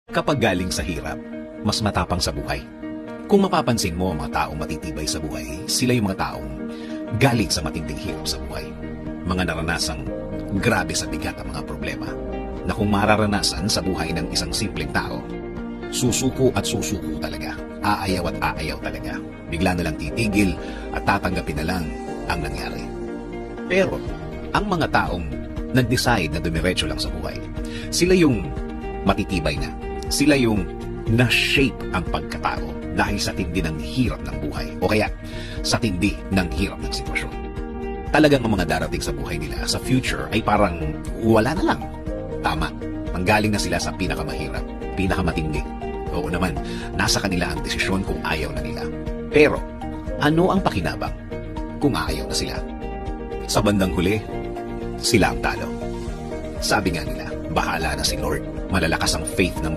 Kapag galing sa hirap, mas matapang sa buhay. Kung mapapansin mo ang mga taong matitibay sa buhay, sila yung mga taong galing sa matinding hirap sa buhay. Mga naranasang grabe sa bigat ang mga problema na kung mararanasan sa buhay ng isang simpleng tao, susuko at susuko talaga. Aayaw at aayaw talaga. Bigla na lang titigil at tatanggapin na lang ang nangyari. Pero, ang mga taong nag-decide na dumiretso lang sa buhay, sila yung matitibay na. Sila yung na-shape ang pagkatao dahil sa tindi ng hirap ng buhay o kaya sa tindi ng hirap ng sitwasyon. Talagang ang mga darating sa buhay nila sa future ay parang wala na lang. Tama, manggaling na sila sa pinakamahirap, pinakamatindi. Oo naman, nasa kanila ang desisyon kung ayaw na nila. Pero, ano ang pakinabang kung ayaw na sila? Sa bandang huli, sila ang talo. Sabi nga nila, bahala na si Lord. Malalakas ang faith ng mga